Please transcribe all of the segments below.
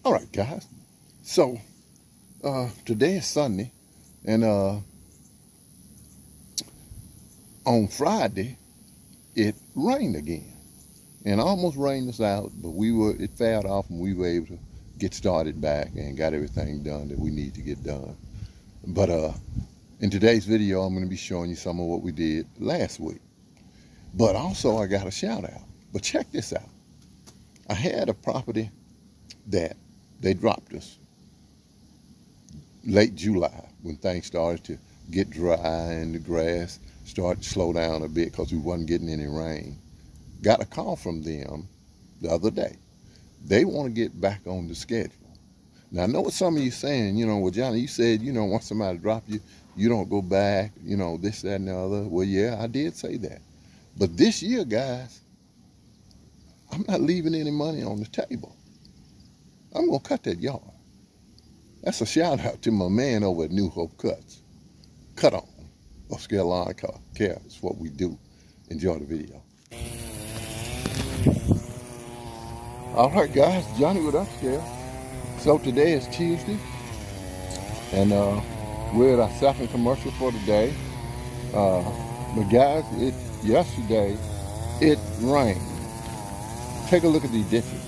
All right, guys. So today is Sunday, and on Friday it rained again, and almost rained us out. But it failed off, and we were able to get started back and got everything done that we need to get done. But in today's video, I'm going to be showing you some of what we did last week. But also, I got a shout out. But check this out. I had a property that they dropped us late July when things started to get dry and the grass started to slow down a bit because we wasn't getting any rain. Got a call from them the other day. They want to get back on the schedule. Now, I know what some of you saying, well, Johnny, you said, once somebody drop you, you don't go back, this, that, and the other. Well, yeah, I did say that. But this year, guys, I'm not leaving any money on the table. I'm going to cut that yard. That's a shout out to my man over at New Hope Cuts. Cut on. Upscale lawn care is what we do. Enjoy the video. All right, guys, Johnny with Upscale. So today is Tuesday, and we're at our second commercial for the day. But guys, yesterday it rained. Take a look at these ditches.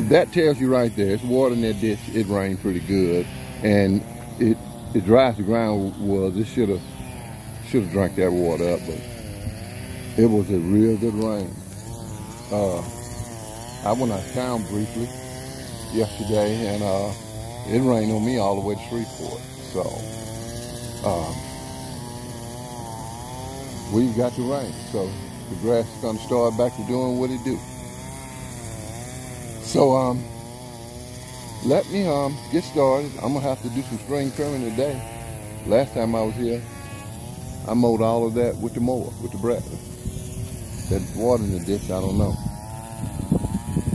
That tells you right there, it's water in that ditch. It rained pretty good, and it dries the ground well. This should have drank that water up, but it was a real good rain. I went out of town briefly yesterday, and it rained on me all the way to Shreveport. So we've got the rain, so the grass is going to start back to doing what it do. So let me get started. I'm gonna have to do some spring trimming today. Last time I was here, I mowed all of that with the mower, with the Bradley. That water in the ditch, I don't know.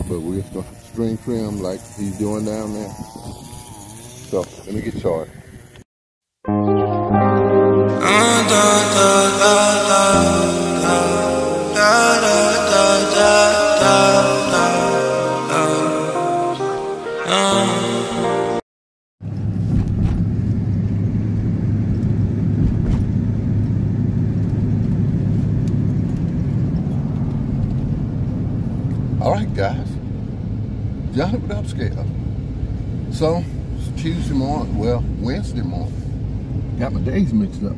But we're just gonna spring trim like he's doing down there. So let me get started. All right, guys, Johnny with Upscale. So it's Tuesday morning, well, Wednesday morning. Got my days mixed up.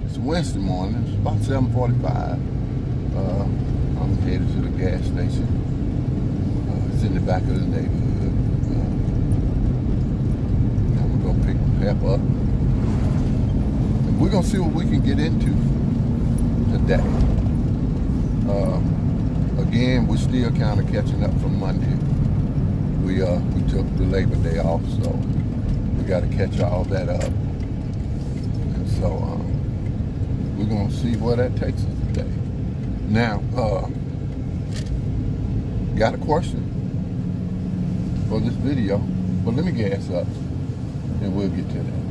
It's Wednesday morning. It's about 7:45. I'm headed to the gas station. It's in the back of the neighborhood. I'm gonna pick Pep up. And we're gonna see what we can get into today. Again, we're still kind of catching up from Monday. We took the Labor Day off, so we got to catch all that up. And so we're gonna see where that takes us today. Now, got a question for this video, but let me gas up and we'll get to that.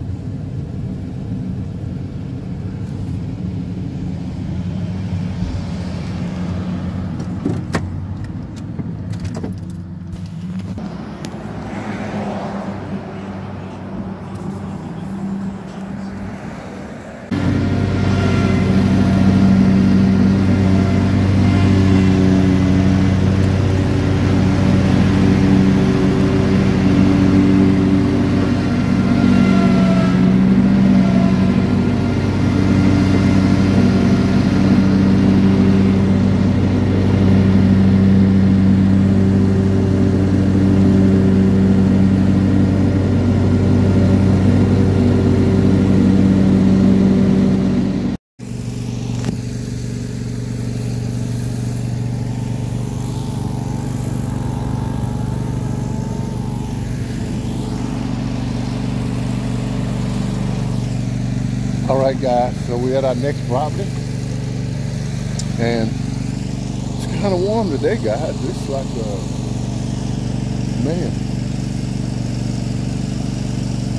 All right, guys, so we're at our next property, and it's kind of warm today, guys. It's like, man,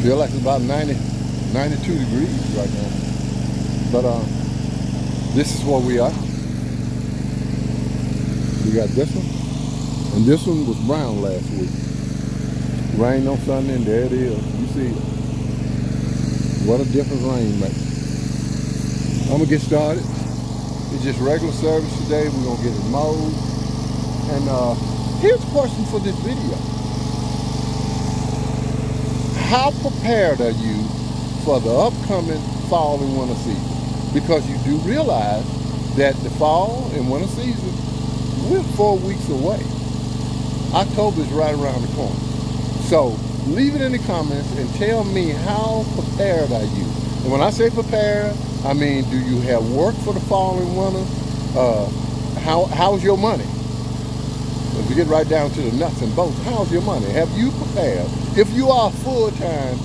feel like it's about 92 degrees right now. But this is where we are. We got this one, And this one was brown last week. Rained on Sunday, and there it is. You see it. What a difference rain makes. I'm gonna get started. It's just regular service today. We're gonna get it mowed. And here's a question for this video. How prepared are you for the upcoming fall and winter season? Because you do realize that the fall and winter season, we're 4 weeks away. October is right around the corner. So leave it in the comments and tell me, how prepared are you? And when I say prepared, I mean, do you have work for the fall and winter? How's your money? If we get right down to the nuts and bolts, how's your money? Have you prepared? If you are a full-time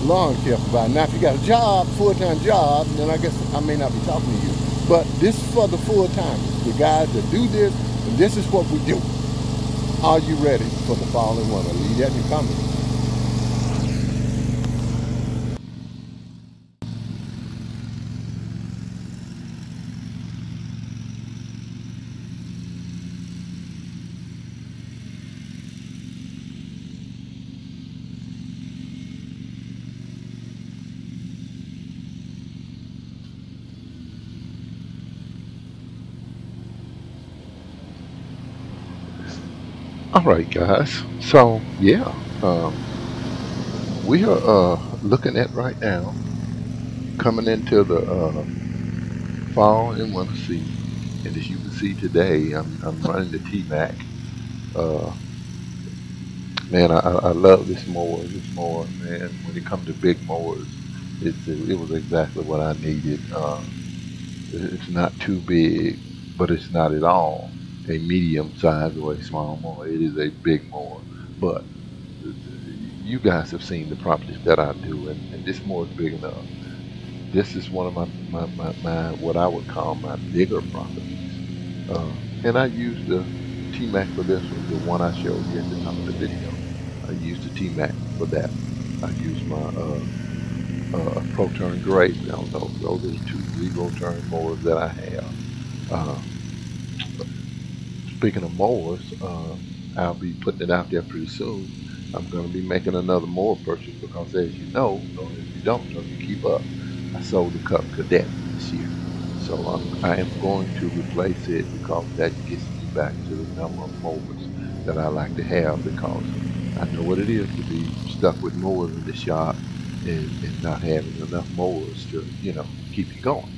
lawn care provider, now if you got a job, full-time job, then I guess I may not be talking to you. But this is for the full-timers, the guys that do this, and this is what we do. Are you ready for the fall and winter? Leave that in the comments. All right, guys. So yeah, we are looking at right now coming into the fall and winter season. And as you can see today, I'm running the T-Mac. Uh, man, I love this mower. This mower, man. When it comes to big mowers, it was exactly what I needed. It's not too big, but it's not at all a medium size or a small mower. It is a big mower. But you guys have seen the properties that I do, and this mower is big enough. This is one of my what I would call my bigger properties. And I used the T-Mac for this one, the one I showed you at the top of the video. I used the T-Mac for that. I used my Pro Turn Gray. Now, those are the two zero turn mowers that I have. Speaking of mowers, I'll be putting it out there pretty soon. I'm going to be making another mower purchase because, as you know, or if you don't know, you keep up. I sold the Cup Cadet this year, so I am going to replace it because that gets me back to the number of mowers that I like to have, because I know what it is to be stuck with mowers in the shop and not having enough mowers to, keep you going.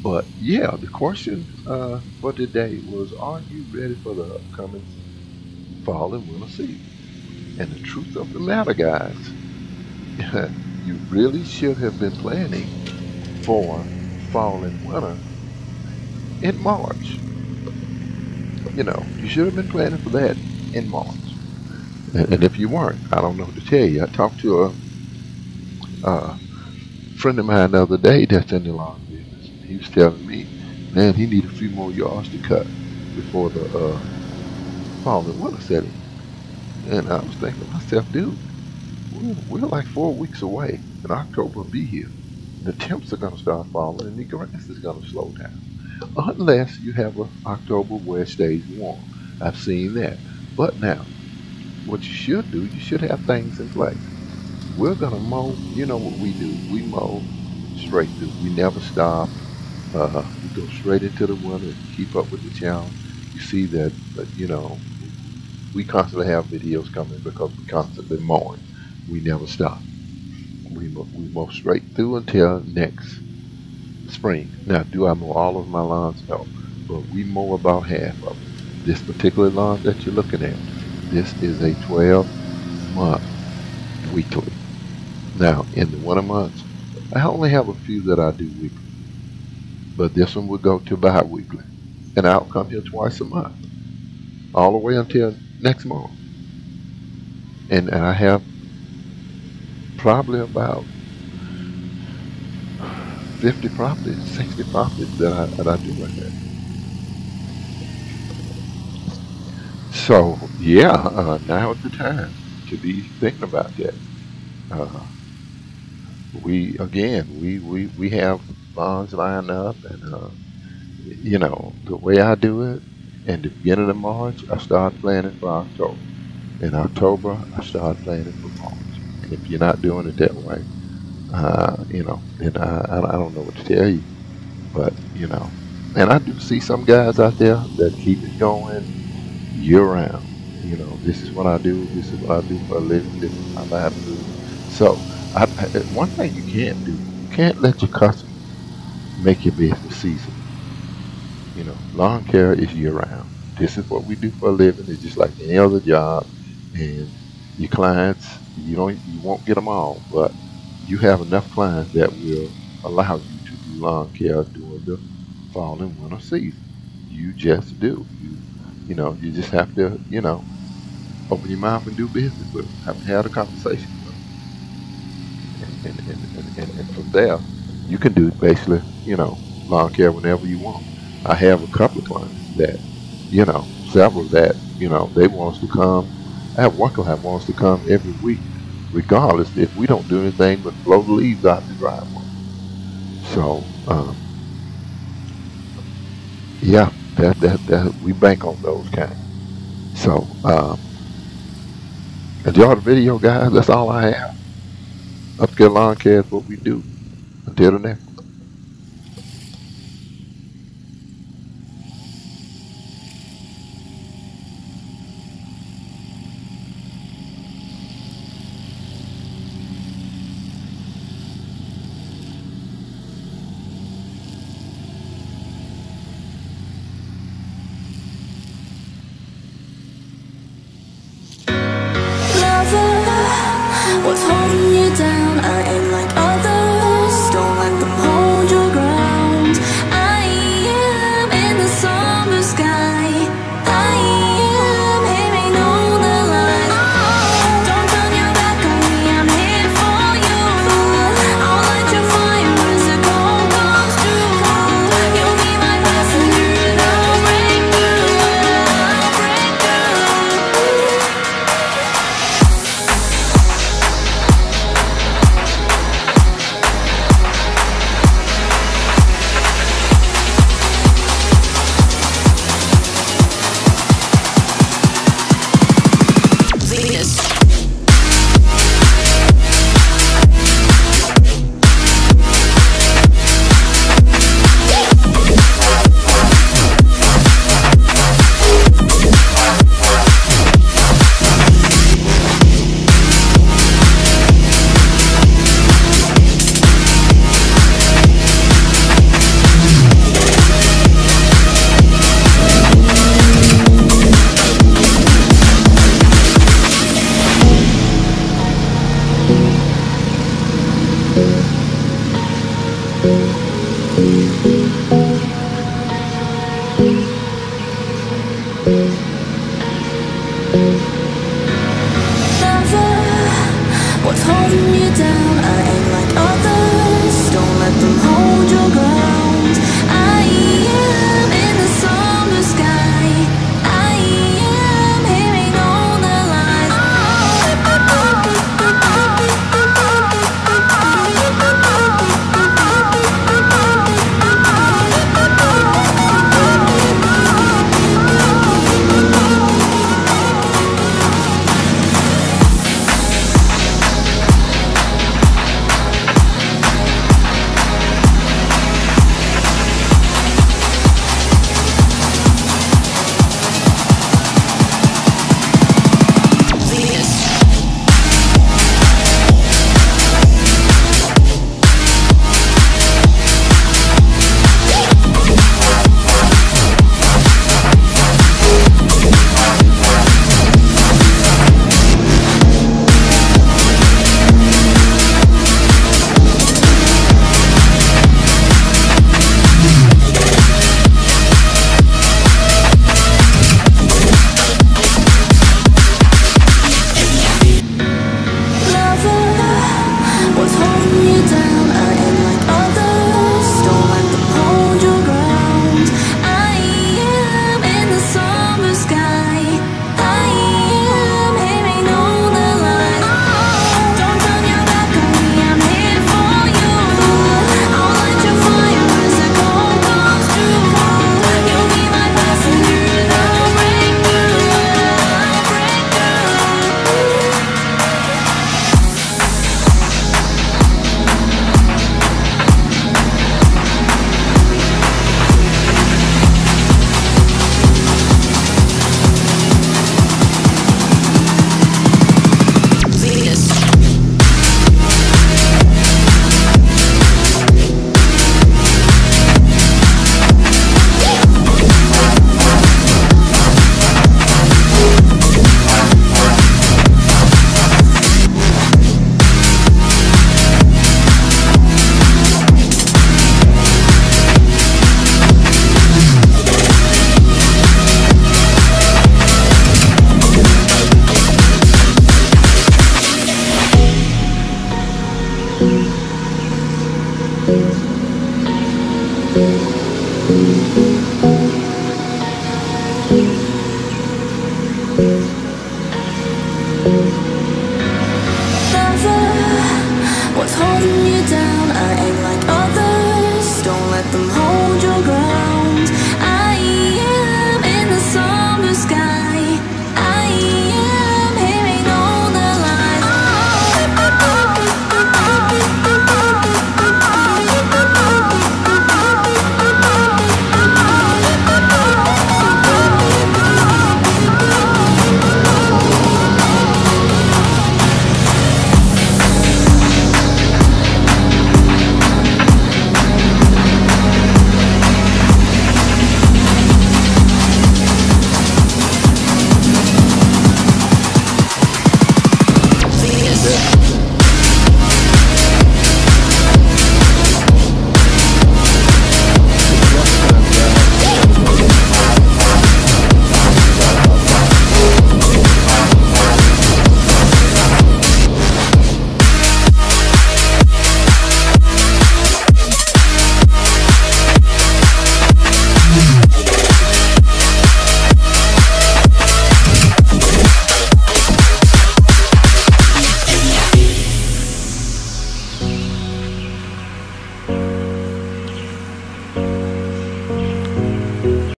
But yeah, the question for today was, are you ready for the upcoming fall and winter season? And the truth of the matter, guys, you really should have been planning for fall and winter in March. You should have been planning for that in March. And if you weren't, I don't know what to tell you. I talked to a friend of mine the other day that's in the lawn business. He was telling me, man, he needed a few more yards to cut before the fall and winter set in. And I was thinking to myself, dude, we're like 4 weeks away, and October will be here. The temps are going to start falling, and the grass is going to slow down. Unless you have an October where it stays warm. I've seen that. But now, what you should do, you should have things in place. We're going to mow. You know what we do. We mow straight through. We never stop. We go straight into the winter and keep up with the challenge. You see that, we constantly have videos coming because we constantly mowing. We never stop. We mow straight through until next spring. Now, do I mow all of my lawns? No. But we mow about half of them. This particular lawn that you're looking at, this is a 12-month weekly. Now, in the winter months, I only have a few that I do weekly. But this one will go to bi-weekly. And I'll come here twice a month. All the way until next month. And I have probably about 50 properties, 60 properties that I do like that. So yeah, now is the time to be thinking about that. We have bonds lined up, and the way I do it, And the beginning of March, I start planting for October. In October, I start planting for March. And if you're not doing it that way, then I don't know what to tell you. But, and I do see some guys out there that keep it going year round. This is what I do. This is what I do for a living. This is my livelihood. So, one thing you can't do, you can't let your customers make your business seasonal. Lawn care is year round. This is what we do for a living. It's just like any other job. And your clients, you won't get them all, but you have enough clients that will allow you to do lawn care during the fall and winter season. You just do. You just have to, open your mouth and do business with them. Have to have a conversation with them. And from there, you can do basically, lawn care whenever you want. I have a couple of clients that, several that, they want us to come. I have one client wants to come every week, regardless if we don't do anything but blow the leaves out the driveway. So, yeah, that we bank on those kind. So, enjoy the video, guys. That's all I have. Upscale Lawn Care is what we do. Until the next one. What's holding you down? I ain't like others. Don't let them hold